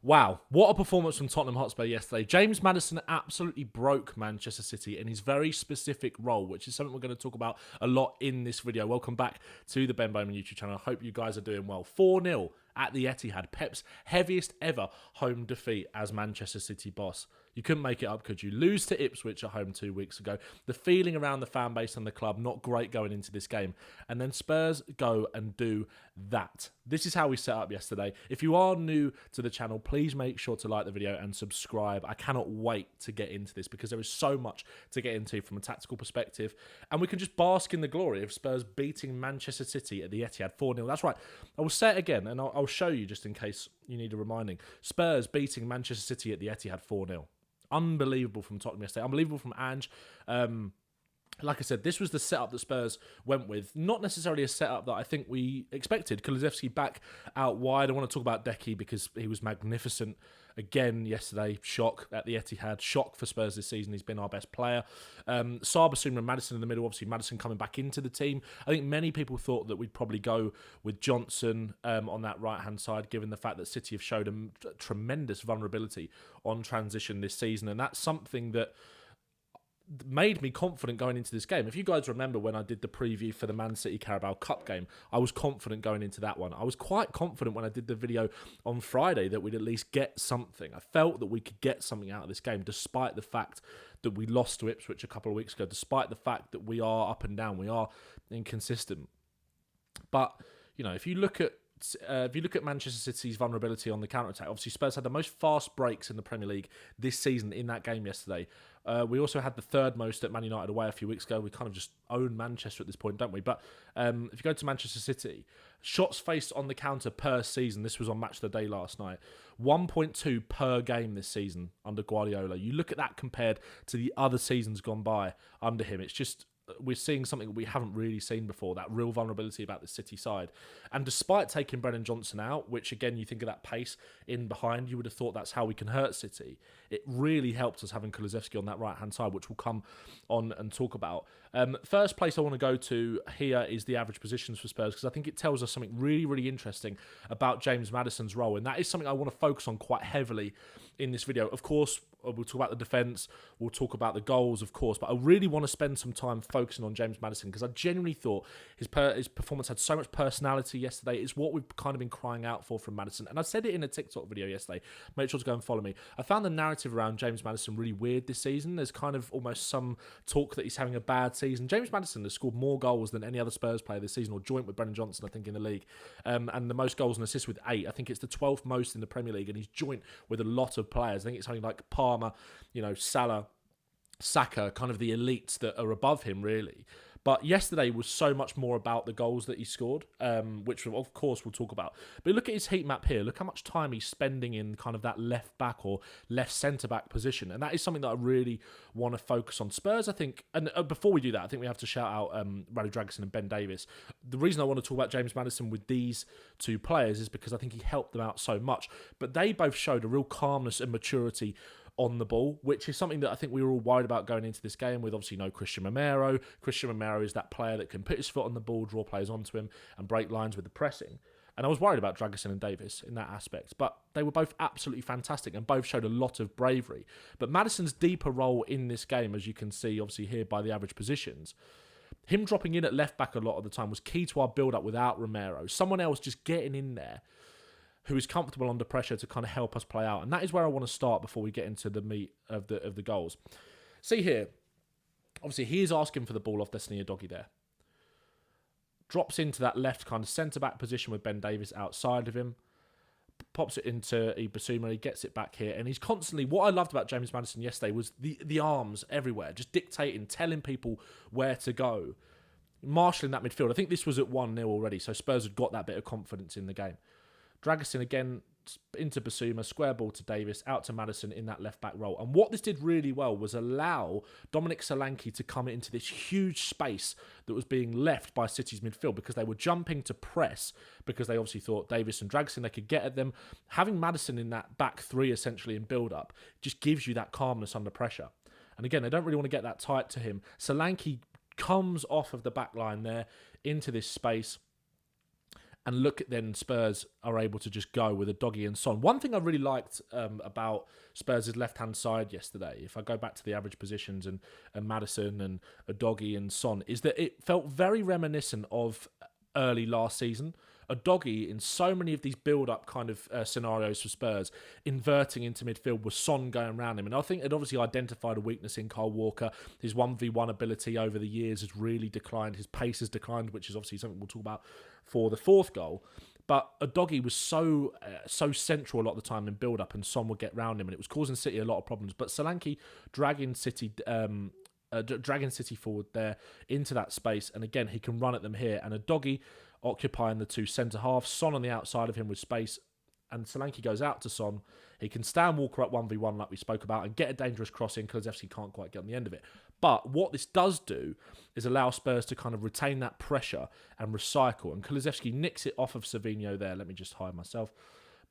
Wow, what a performance from Tottenham Hotspur yesterday. James Maddison absolutely broke Manchester City in his very specific role, which is something we're going to talk about a lot in this video. Welcome back to the Ben Bowman YouTube channel. I hope you guys are doing well. 4-0 at the Etihad, Pep's heaviest ever home defeat as Manchester City boss. You couldn't make it up, could you? Lose to Ipswich at home 2 weeks ago. The feeling around the fan base and the club, not great going into this game. And then Spurs go and do that. This is how we set up yesterday. If you are new to the channel, please make sure to like the video and subscribe. I cannot wait to get into this because there is so much to get into from a tactical perspective. And we can just bask in the glory of Spurs beating Manchester City at the Etihad 4-0. That's right. I will say it again and I'll show you just in case you need a reminding. Spurs beating Manchester City at the Etihad 4-0. Unbelievable from Tottenham yesterday. Unbelievable from Ange. Like I said, this was the setup that Spurs went with. Not necessarily a setup that I think we expected. Kulusevski back out wide. I want to talk about Decky because he was magnificent again yesterday. Shock at the Etihad. Shock for Spurs this season. He's been our best player. Bissouma and Maddison in the middle. Obviously, Maddison coming back into the team. I think many people thought that we'd probably go with Johnson on that right-hand side, given the fact that City have showed a tremendous vulnerability on transition this season. And that's something that made me confident going into this game. If you guys remember when I did the preview for the Man City Carabao Cup game, I was confident going into that one. I was quite confident when I did the video on Friday that we'd at least get something. I felt that we could get something out of this game, despite the fact that we lost to Ipswich a couple of weeks ago, despite the fact that we are up and down, we are inconsistent. But, you know, if you look at Manchester City's vulnerability on the counter-attack, obviously Spurs had the most fast breaks in the Premier League this season in that game yesterday. We also had the third most at Man United away a few weeks ago. We kind of just own Manchester at this point, don't we? But if you go to Manchester City, shots faced on the counter per season, this was on Match of the Day last night, 1.2 per game this season under Guardiola. You look at that compared to the other seasons gone by under him, it's just, we're seeing something that we haven't really seen before, that real vulnerability about the City side. And despite taking Brennan Johnson out, which again, you think of that pace in behind, you would have thought that's how we can hurt City. It really helped us having Kulusevski on that right-hand side, which we'll come on and talk about. First place I want to go to here is the average positions for Spurs, because I think it tells us something really, really interesting about James Maddison's role. And that is something I want to focus on quite heavily in this video. Of course, we'll talk about the defence, we'll talk about the goals, of course, but I really want to spend some time focusing on James Maddison because I genuinely thought his performance had so much personality yesterday. It's what we've kind of been crying out for from Maddison. And I said it in a TikTok video yesterday. Make sure to go and follow me. I found the narrative around James Maddison really weird this season. There's kind of almost some talk that he's having a bad season. James Maddison has scored more goals than any other Spurs player this season, or joint with Brennan Johnson, I think, in the league. And the most goals and assists with 8. I think it's the 12th most in the Premier League, and he's joint with a lot of players. I think it's something like Palmer, you know, Salah, Saka, kind of the elites that are above him, really. But yesterday was so much more about the goals that he scored, which of course we'll talk about. But look at his heat map here. Look how much time he's spending in kind of that left back or left centre back position. And that is something that I really want to focus on. Spurs, I think, and before we do that, I think we have to shout out Radu Dragusin and Ben Davies. The reason I want to talk about James Maddison with these two players is because I think he helped them out so much. But they both showed a real calmness and maturity on the ball, which is something that I think we were all worried about going into this game with. Obviously no Christian Romero. Christian Romero is that player that can put his foot on the ball, draw players onto him and break lines with the pressing. And I was worried about Dragusin and Davies in that aspect, but they were both absolutely fantastic and both showed a lot of bravery. But Maddison's deeper role in this game, as you can see obviously here by the average positions, him dropping in at left back a lot of the time was key to our build-up without Romero. Someone else just getting in there who is comfortable under pressure to kind of help us play out. And that is where I want to start before we get into the meat of the goals. See here, obviously he is asking for the ball off Destiny Udogie there. Drops into that left kind of centre-back position with Ben Davies outside of him. Pops it into Yves Bissouma, he gets it back here. And he's constantly, what I loved about James Maddison yesterday was the arms everywhere, just dictating, telling people where to go. Marshalling that midfield. I think this was at 1-0 already, so Spurs had got that bit of confidence in the game. Dragusin again into Bissouma, square ball to Davies, out to Maddison in that left-back role. And what this did really well was allow Dominic Solanke to come into this huge space that was being left by City's midfield because they were jumping to press because they obviously thought Davies and Dragusin, they could get at them. Having Maddison in that back three essentially in build-up just gives you that calmness under pressure. And again, they don't really want to get that tight to him. Solanke comes off of the back line there into this space. And look at then Spurs are able to just go with Udogie and Son. One thing I really liked about Spurs' left-hand side yesterday, if I go back to the average positions and Maddison and Udogie and Son, is that it felt very reminiscent of early last season. Udogie, in so many of these build-up kind of scenarios for Spurs, inverting into midfield with Son going around him. And I think it obviously identified a weakness in Kyle Walker. His 1v1 ability over the years has really declined. His pace has declined, which is obviously something we'll talk about for the fourth goal. But Udogie was so central a lot of the time in build-up, and Son would get round him, and it was causing City a lot of problems. But Solanke dragging City forward there into that space, and again, he can run at them here. And Udogie occupying the two centre-halves, Son on the outside of him with space, and Solanke goes out to Son. He can stand Walker up 1v1 like we spoke about and get a dangerous cross in. Kulusevski can't quite get on the end of it. But what this does do is allow Spurs to kind of retain that pressure and recycle. And Kulusevski nicks it off of Savinho there. Let me just hide myself.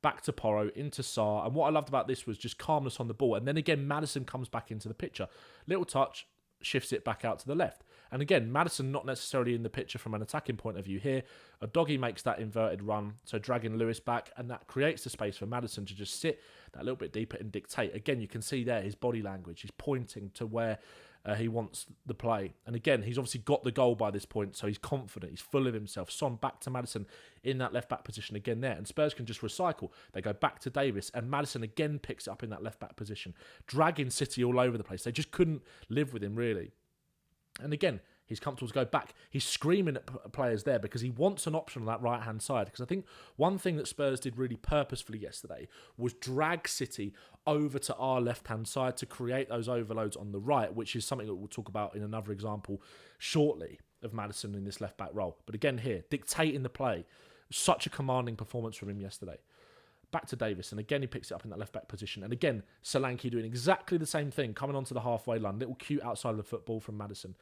Back to Porro, into Sarr. And what I loved about this was just calmness on the ball. And then again, Maddison comes back into the picture. Little touch, shifts it back out to the left. And again, Maddison not necessarily in the picture from an attacking point of view here. Udogie makes that inverted run, so dragging Lewis back, and that creates the space for Maddison to just sit that little bit deeper and dictate. Again, you can see there his body language. He's pointing to where he wants the play. And again, he's obviously got the goal by this point, so he's confident. He's full of himself. Son back to Maddison in that left-back position again there. And Spurs can just recycle. They go back to Davies, and Maddison again picks it up in that left-back position, dragging City all over the place. They just couldn't live with him, really. And again, he's comfortable to go back. He's screaming at players there because he wants an option on that right-hand side. Because I think one thing that Spurs did really purposefully yesterday was drag City over to our left-hand side to create those overloads on the right, which is something that we'll talk about in another example shortly of Maddison in this left-back role. But again here, dictating the play. Such a commanding performance from him yesterday. Back to Davies, and again he picks it up in that left-back position. And again, Solanke doing exactly the same thing, coming onto the halfway line. Little cute outside of the football from Maddison.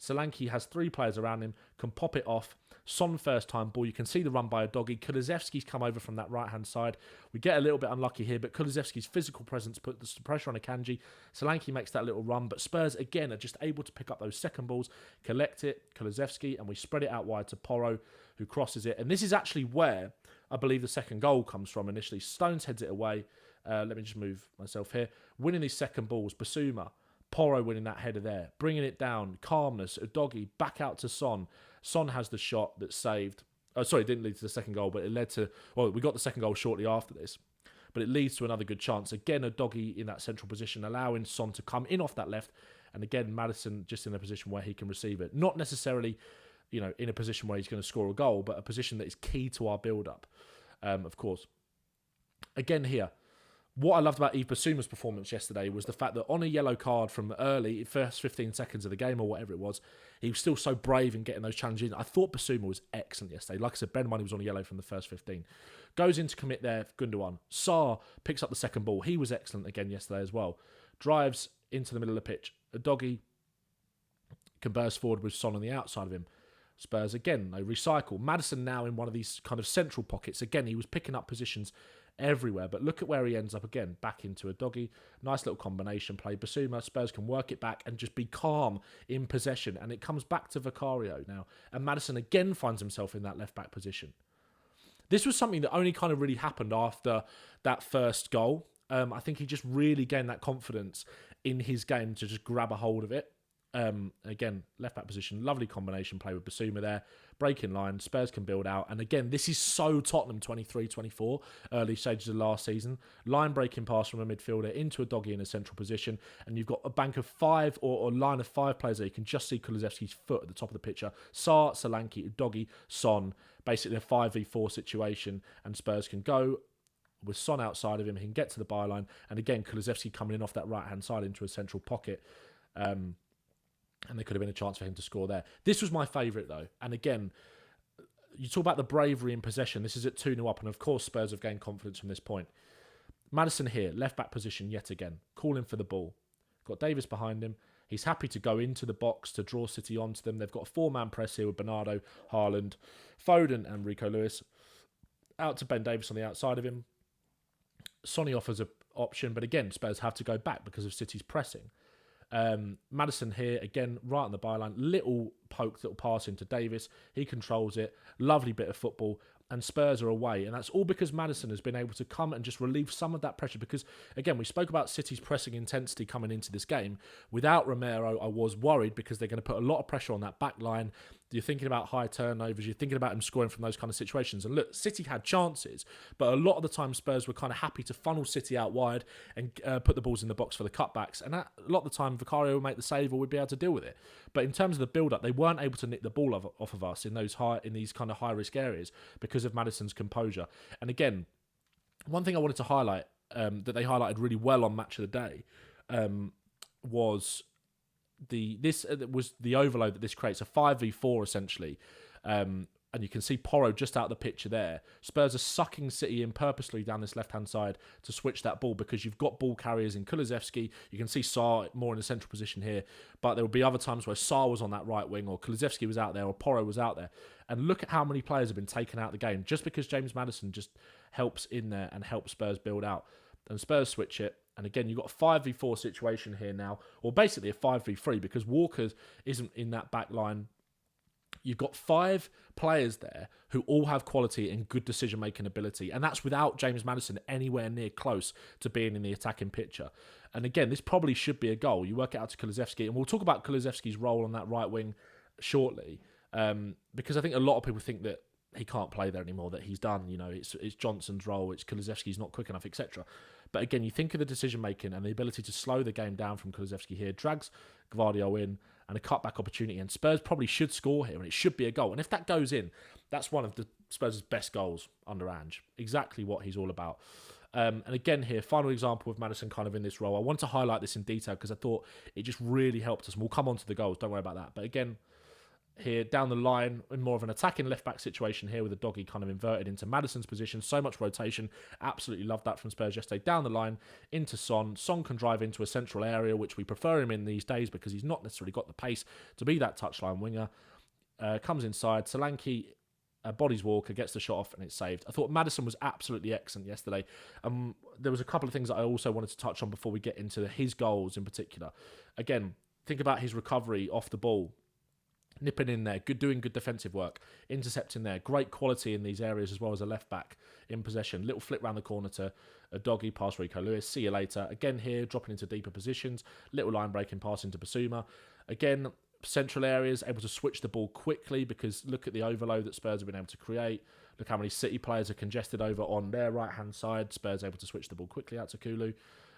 Solanke has three players around him, can pop it off. Son first time ball. You can see the run by Udogie. Kulusevski's come over from that right-hand side. We get a little bit unlucky here, but Kulusevski's physical presence put the pressure on Akanji. Solanke makes that little run, but Spurs, again, are just able to pick up those second balls, collect it, Kulusevski, and we spread it out wide to Porro, who crosses it. And this is actually where I believe the second goal comes from initially. Stones heads it away. Let me just move myself here. Winning these second balls, Bissouma. Porro winning that header there, bringing it down, calmness, Udogie back out to Son. Son has the shot that's saved. Oh, sorry, it didn't lead to the second goal, but it led to, well, we got the second goal shortly after this, but it leads to another good chance. Again, Udogie in that central position, allowing Son to come in off that left, and again, Maddison just in a position where he can receive it. Not necessarily, in a position where he's going to score a goal, but a position that is key to our build-up, of course. Again here, what I loved about Yves Bissouma's performance yesterday was the fact that on a yellow card from early, first 15 seconds of the game or whatever it was, he was still so brave in getting those challenges in. I thought Bissouma was excellent yesterday. Like I said, Ben Bowman was on a yellow from the first 15. Goes in to commit there, Gundogan. Sarr picks up the second ball. He was excellent again yesterday as well. Drives into the middle of the pitch. Udogie can burst forward with Son on the outside of him. Spurs again, they recycle. Maddison now in one of these kind of central pockets. Again, he was picking up positions everywhere, but look at where he ends up again, back into Udogie. Nice little combination play. Bissouma, Spurs can work it back and just be calm in possession, and it comes back to Vicario now, and Maddison again finds himself in that left-back position. This was something that only kind of really happened after that first goal. I think he just really gained that confidence in his game to just grab a hold of it. Again, left-back position, lovely combination play with Bissouma there, breaking line, Spurs can build out, and again, this is so Tottenham 23-24, early stages of last season, line-breaking pass from a midfielder into Udogie in a central position, and you've got a bank of five, or line of five players there. You can just see Kulusevski's foot at the top of the picture, Sarr, Solanke, Udogie, Son, basically a 5v4 situation, and Spurs can go with Son outside of him, he can get to the byline, and again, Kulusevski coming in off that right-hand side into a central pocket, and there could have been a chance for him to score there. This was my favourite, though. And again, you talk about the bravery in possession. This is at 2-0 up, and of course Spurs have gained confidence from this point. Maddison here, left-back position yet again, calling for the ball. Got Davies behind him. He's happy to go into the box to draw City onto them. They've got a four-man press here with Bernardo, Haaland, Foden and Rico Lewis. Out to Ben Davies on the outside of him. Sonny offers an option, but again, Spurs have to go back because of City's pressing. Maddison here, again, right on the byline. Little poke, little pass into Davies. He controls it. Lovely bit of football. and Spurs are away. And that's all because Maddison has been able to come and just relieve some of that pressure. Because, again, we spoke about City's pressing intensity coming into this game. Without Romero, I was worried because they're going to put a lot of pressure on that back line. You're thinking about high turnovers. You're thinking about him scoring from those kind of situations. And look, City had chances, but a lot of the time Spurs were kind of happy to funnel City out wide and put the balls in the box for the cutbacks. And a lot of the time, Vicario would make the save or would be able to deal with it. But in terms of the build-up, they weren't able to nick the ball off of us in these kind of high-risk areas because of Maddison's composure. And again, one thing I wanted to highlight that they highlighted really well on Match of the Day was the overload that this creates, a 5v4 essentially. And you can see Porro just out the picture there. Spurs are sucking City in purposely down this left-hand side to switch that ball because you've got ball carriers in Kulusevski. You can see Sarr more in the central position here. But there will be other times where Sarr was on that right wing or Kulusevski was out there or Porro was out there. And look at how many players have been taken out of the game just because James Maddison just helps in there and helps Spurs build out. And Spurs switch it. And again, you've got a 5v4 situation here now, or basically a 5v3 because Walker isn't in that back line. You've got 5 players there who all have quality and good decision-making ability. And that's without James Maddison anywhere near close to being in the attacking picture. And again, this probably should be a goal. You work it out to Kulusevski. And we'll talk about Kulusevski's role on that right wing shortly. Because I think a lot of people think that he can't play there anymore, that he's done. You know, it's Johnson's role, it's Kulusevski's not quick enough, etc. But again, you think of the decision-making and the ability to slow the game down from Kulusevski here. Drags Gvardiol in and a cutback opportunity. And Spurs probably should score here and it should be a goal. And if that goes in, that's one of the Spurs' best goals under Ange. Exactly what he's all about. And again here, final example of Maddison kind of in this role. I want to highlight this in detail because I thought it just really helped us. And we'll come on to the goals, don't worry about that. But again, here down the line in more of an attacking left-back situation here with the doggy kind of inverted into Maddison's position. So much rotation. Absolutely loved that from Spurs yesterday. Down the line into Son. Son can drive into a central area, which we prefer him in these days because he's not necessarily got the pace to be that touchline winger. Comes inside. Solanke bodies Walker, gets the shot off and it's saved. I thought Maddison was absolutely excellent yesterday. There was a couple of things that I also wanted to touch on before we get into his goals in particular. Again, think about his recovery off the ball. Nipping in there, doing good defensive work, intercepting there, great quality in these areas as well as a left back in possession. Little flip round the corner to a doggy pass Rico Lewis. See you later. Again here, dropping into deeper positions. Little line breaking pass into Bissouma. Again, central areas, able to switch the ball quickly because look at the overload that Spurs have been able to create. Look how many City players are congested over on their right-hand side. Spurs able to switch the ball quickly out to Kulu.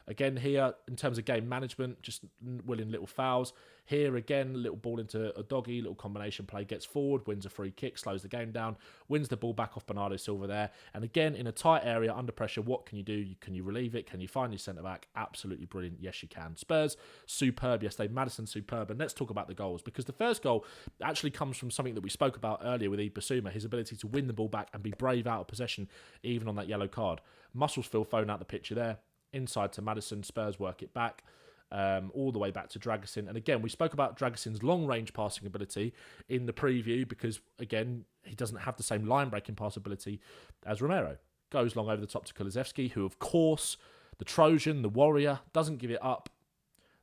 Again here, in terms of game management, just willing little fouls. Here again, little ball into a doggy, little combination play, gets forward, wins a free kick, slows the game down, wins the ball back off Bernardo Silva there. And again, in a tight area, under pressure, what can you do? Can you relieve it? Can you find your centre-back? Absolutely brilliant. Yes, you can. Spurs, superb yesterday. Maddison, superb. And let's talk about the goals, because the first goal actually comes from something that we spoke about earlier with Yves Bissouma, his ability to win the ball back and be brave out of possession, even on that yellow card. Muscles Phil Foden out the picture there. Inside to Maddison, Spurs work it back, all the way back to Dragusin. And again, we spoke about Dragusin's long-range passing ability in the preview because, again, he doesn't have the same line-breaking pass ability as Romero. Goes long over the top to Kulusevski, who, of course, the Trojan, the warrior, doesn't give it up.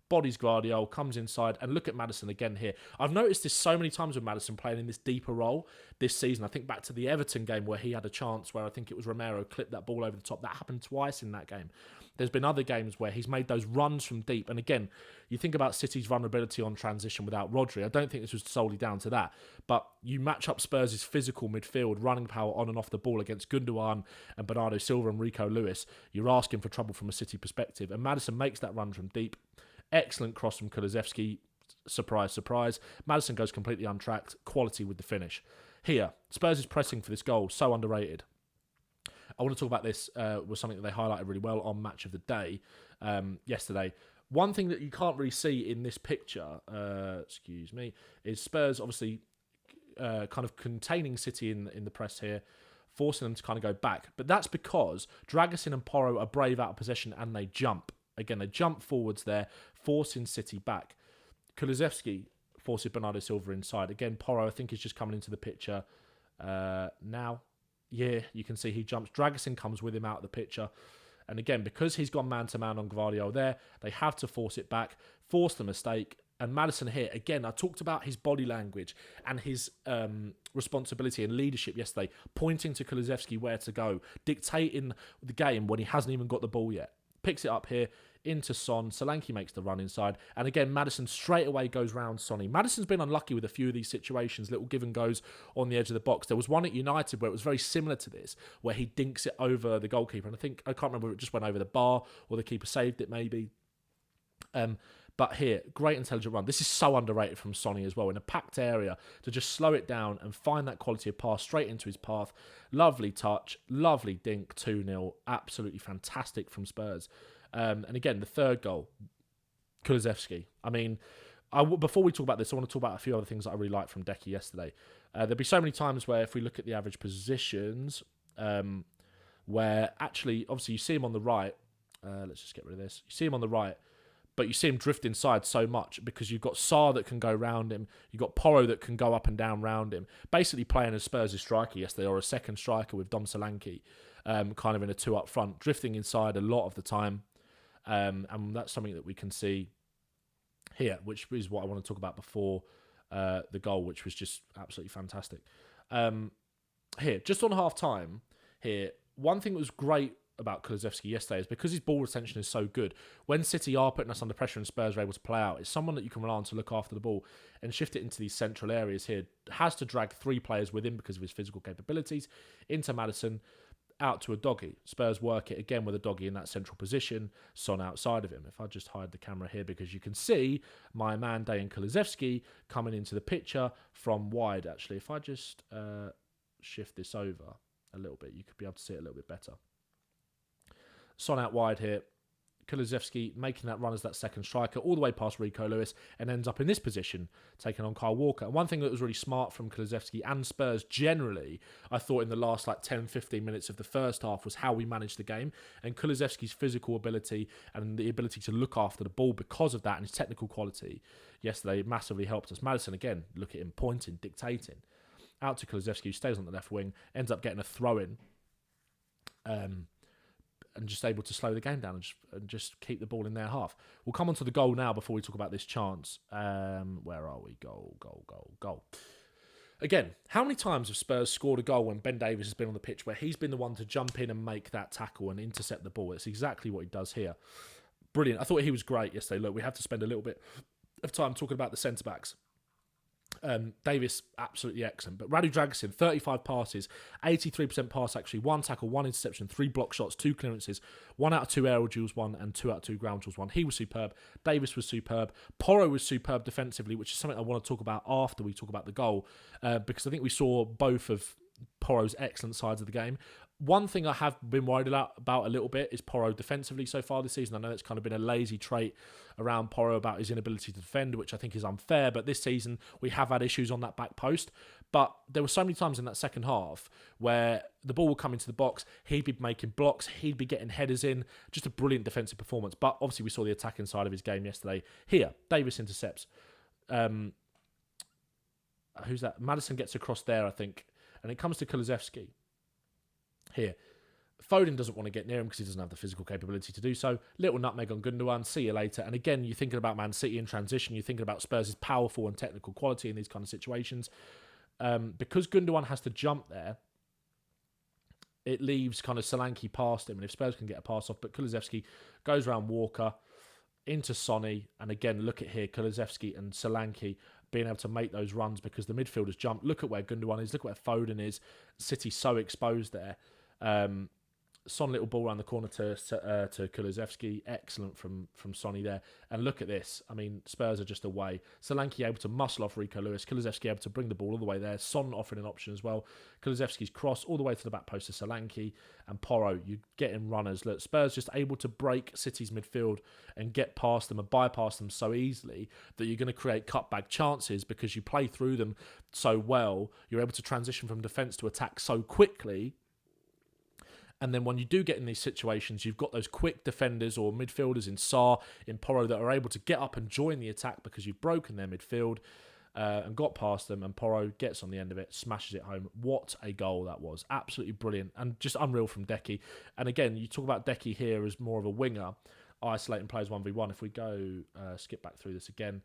Bodies Gvardiol, comes inside, and look at Maddison again here. I've noticed this so many times with Maddison playing in this deeper role this season. I think back to the Everton game where he had a chance where I think it was Romero clipped that ball over the top. That happened twice in that game. There's been other games where he's made those runs from deep. And again, you think about City's vulnerability on transition without Rodri. I don't think this was solely down to that. But you match up Spurs' physical midfield, running power on and off the ball against Gundogan and Bernardo Silva and Rico Lewis. You're asking for trouble from a City perspective. And Maddison makes that run from deep. Excellent cross from Kulusevski. Surprise, surprise. Maddison goes completely untracked. Quality with the finish. Here, Spurs' pressing for this goal, so underrated. I want to talk about this, was something that they highlighted really well on Match of the Day yesterday. One thing that you can't really see in this picture, is Spurs obviously kind of containing City in the press here, forcing them to kind of go back. But that's because Dragusin and Porro are brave out of possession and they jump. Again, they jump forwards there, forcing City back. Kulusevski forces Bernardo Silva inside. Again, Porro, I think, is just coming into the picture now. Yeah, you can see he jumps. Dragusin comes with him out of the picture. And again, because he's gone man-to-man on Gvardiol there, they have to force it back, force the mistake. And Maddison here, again, I talked about his body language and his responsibility and leadership yesterday, pointing to Kulusevski where to go, dictating the game when he hasn't even got the ball yet. Picks it up here into Son. Solanke makes the run inside. And again, Maddison straight away goes round Sonny. Maddison's been unlucky with a few of these situations, little give and goes on the edge of the box. There was one at United where it was very similar to this, where he dinks it over the goalkeeper. And I can't remember if it just went over the bar or the keeper saved it maybe. But here, great intelligent run. This is so underrated from Sonny as well. In a packed area, to just slow it down and find that quality of pass straight into his path. Lovely touch, lovely dink, 2-0. Absolutely fantastic from Spurs. And again, the third goal, Kulusevski. I mean, before we talk about this, I want to talk about a few other things that I really liked from Decky yesterday. There'll be so many times where if we look at the average positions, where actually, obviously, you see him on the right. Let's just get rid of this. You see him on the right. But you see him drift inside so much because you've got Sarr that can go round him. You've got Porro that can go up and down round him. Basically playing as Spurs' striker yesterday, or a second striker with Dom Solanke, kind of in a two up front, drifting inside a lot of the time. And that's something that we can see here, which is what I want to talk about before the goal, which was just absolutely fantastic. Here, just on half-time, here, one thing that was great about Kulusevski yesterday is because his ball retention is so good. When City are putting us under pressure and Spurs are able to play out, it's someone that you can rely on to look after the ball and shift it into these central areas here. Has to drag three players with him because of his physical capabilities into Maddison, out to a doggy. Spurs work it again with a doggy in that central position. Son outside of him. If I just hide the camera here because you can see my man Dejan Kulusevski coming into the picture from wide. Actually, if I just shift this over a little bit, you could be able to see it a little bit better. Son out wide here. Kulusevski making that run as that second striker all the way past Rico Lewis and ends up in this position taking on Kyle Walker. And one thing that was really smart from Kulusevski and Spurs generally, I thought in the last 10-15 minutes of the first half, was how we managed the game. And Kulusevski's physical ability and the ability to look after the ball because of that and his technical quality yesterday massively helped us. Maddison, again, look at him pointing, dictating. Out to Kulusevski, who stays on the left wing, ends up getting a throw-in. And just able to slow the game down and just keep the ball in their half. We'll come on to the goal now before we talk about this chance. Where are we? Goal. Again, how many times have Spurs scored a goal when Ben Davies has been on the pitch where he's been the one to jump in and make that tackle and intercept the ball? It's exactly what he does here. Brilliant. I thought he was great yesterday. Look, we have to spend a little bit of time talking about the centre-backs. Davis, absolutely excellent. But Radu Dragusin, 35 passes, 83% pass actually, 1 tackle, 1 interception, 3 block shots, 2 clearances, 1 out of 2 aerial duels, 1 and 2 out of 2 ground duels, 1. He was superb. Davis was superb. Porro was superb defensively, which is something I want to talk about after we talk about the goal, because I think we saw both of Porro's excellent sides of the game. One thing I have been worried about a little bit is Porro defensively so far this season. I know it's kind of been a lazy trait around Porro about his inability to defend, which I think is unfair. But this season, we have had issues on that back post. But there were so many times in that second half where the ball would come into the box, he'd be making blocks, he'd be getting headers in. Just a brilliant defensive performance. But obviously, we saw the attacking side of his game yesterday. Here, Davis intercepts. Who's that? Maddison gets across there, I think. And it comes to Kulusevski. Here, Foden doesn't want to get near him because he doesn't have the physical capability to do so. Little nutmeg on Gundogan, see you later. And again, you're thinking about Man City in transition. You're thinking about Spurs' powerful and technical quality in these kind of situations. Because Gundogan has to jump there, it leaves kind of Solanke past him. And if Spurs can get a pass off, but Kulusevski goes around Walker into Sonny. And again, look at here, Kulusevski and Solanke being able to make those runs because the midfielders jump. Look at where Gundogan is. Look at where Foden is. City's so exposed there. Son, little ball around the corner to Kulusevski. Excellent from Sonny there. And look at this. I mean, Spurs are just away. Solanke able to muscle off Rico Lewis. Kulusevski able to bring the ball all the way there. Son offering an option as well. Kulusevski's cross all the way to the back post to Solanke. And Porro, you get in runners. Look, Spurs just able to break City's midfield and get past them and bypass them so easily that you're going to create cutback chances because you play through them so well. You're able to transition from defence to attack so quickly. And then when you do get in these situations, you've got those quick defenders or midfielders in Sarr, in Porro that are able to get up and join the attack because you've broken their midfield and got past them. And Porro gets on the end of it, smashes it home. What a goal that was. Absolutely brilliant and just unreal from Decky. And again, you talk about Decky here as more of a winger, isolating players 1v1. If we go skip back through this again,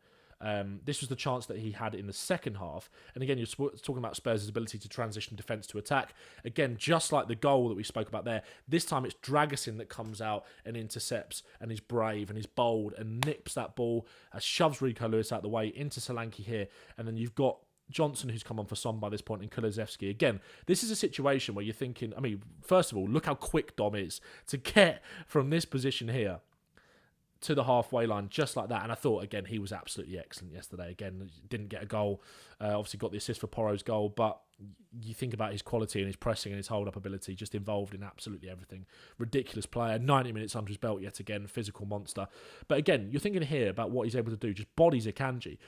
This was the chance that he had in the second half. And again, you're talking about Spurs' ability to transition defence to attack. Again, just like the goal that we spoke about there, this time it's Dragusin that comes out and intercepts and is brave and is bold and nips that ball, shoves Rico Lewis out the way into Solanke here. And then you've got Johnson, who's come on for Son by this point, and Kulusevski. Again, this is a situation where you're thinking, I mean, first of all, look how quick Dom is to get from this position here to the halfway line just like that. And I thought, again, he was absolutely excellent yesterday. Again, didn't get a goal. Obviously got the assist for Porro's goal, but you think about his quality and his pressing and his hold-up ability, just involved in absolutely everything. Ridiculous player, 90 minutes under his belt yet again, physical monster. But again, you're thinking here about what he's able to do, just bodies Akanji.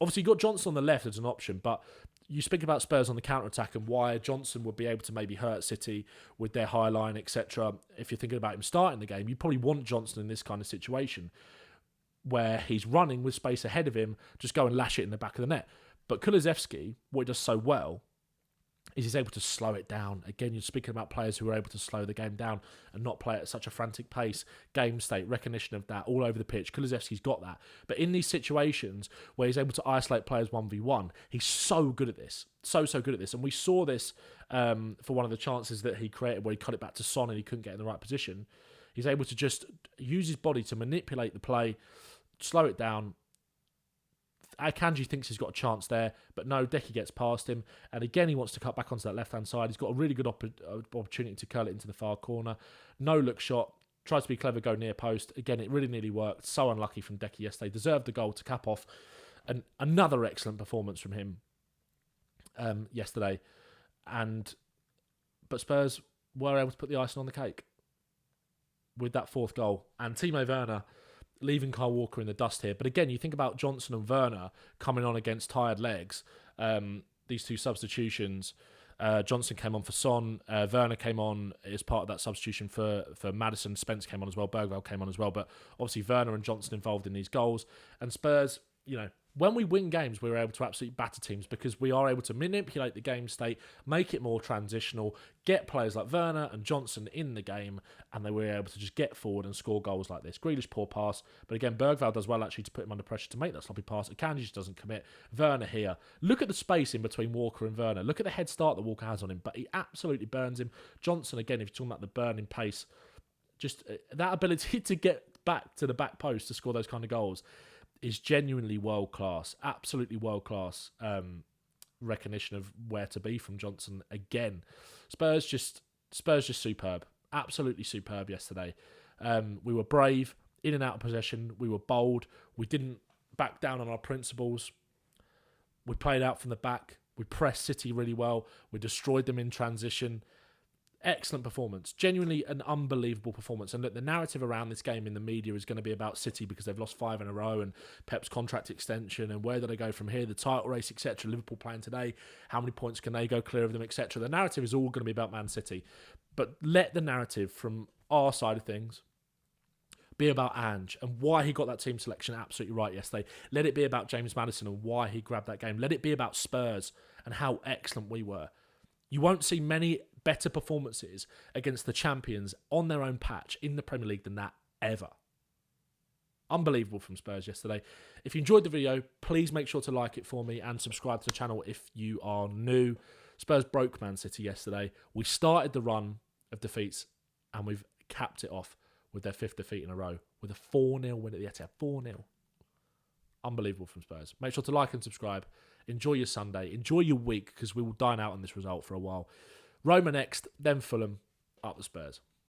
Obviously, you've got Johnson on the left as an option, but you speak about Spurs on the counter-attack and why Johnson would be able to maybe hurt City with their high line, etc. If you're thinking about him starting the game, you probably want Johnson in this kind of situation where he's running with space ahead of him, just go and lash it in the back of the net. But Kulusevski, what he does so well is he's able to slow it down. Again, you're speaking about players who are able to slow the game down and not play at such a frantic pace. Game state, recognition of that, all over the pitch. Kulusevski's got that. But in these situations where he's able to isolate players 1v1, he's so good at this. So good at this. And we saw this for one of the chances that he created where he cut it back to Son and he couldn't get in the right position. He's able to just use his body to manipulate the play, slow it down. Akanji thinks he's got a chance there, but no, Decky gets past him. And again, he wants to cut back onto that left-hand side. He's got a really good opportunity to curl it into the far corner. No look shot. Tries to be clever, go near post. Again, it really nearly worked. So unlucky from Decky yesterday. Deserved the goal to cap off. And another excellent performance from him yesterday. But Spurs were able to put the icing on the cake with that fourth goal. And Timo Werner leaving Kyle Walker in the dust here. But again, you think about Johnson and Werner coming on against tired legs. These two substitutions. Johnson came on for Son. Werner came on as part of that substitution for Maddison. Spence came on as well. Bergvall came on as well. But obviously Werner and Johnson involved in these goals. And Spurs, when we win games, we're able to absolutely batter teams because we are able to manipulate the game state, make it more transitional, get players like Werner and Johnson in the game, and they were able to just get forward and score goals like this. Grealish, poor pass, but again, Bergvall does well actually to put him under pressure to make that sloppy pass. Akanji just doesn't commit. Werner here. Look at the space in between Walker and Werner. Look at the head start that Walker has on him, but he absolutely burns him. Johnson, again, if you're talking about the burning pace, just that ability to get back to the back post to score those kind of goals is genuinely world-class, absolutely world-class recognition of where to be from Johnson again. Spurs just superb, absolutely superb yesterday. We were brave, in and out of possession, we were bold, we didn't back down on our principles, we played out from the back, we pressed City really well, we destroyed them in transition. Excellent performance. Genuinely an unbelievable performance. And look, the narrative around this game in the media is going to be about City because they've lost 5 in a row and Pep's contract extension and where do they go from here, the title race, etc. Liverpool playing today, how many points can they go clear of them, etc. The narrative is all going to be about Man City. But let the narrative from our side of things be about Ange and why he got that team selection absolutely right yesterday. Let it be about James Maddison and why he grabbed that game. Let it be about Spurs and how excellent we were. You won't see many better performances against the champions on their own patch in the Premier League than that ever. Unbelievable from Spurs yesterday. If you enjoyed the video, please make sure to like it for me and subscribe to the channel if you are new. Spurs broke Man City yesterday. We started the run of defeats and we've capped it off with their 5th defeat in a row with a 4-0 win at the Etihad. 4-0. Unbelievable from Spurs. Make sure to like and subscribe. Enjoy your Sunday. Enjoy your week because we will dine out on this result for a while. Roma next, then Fulham, up the Spurs.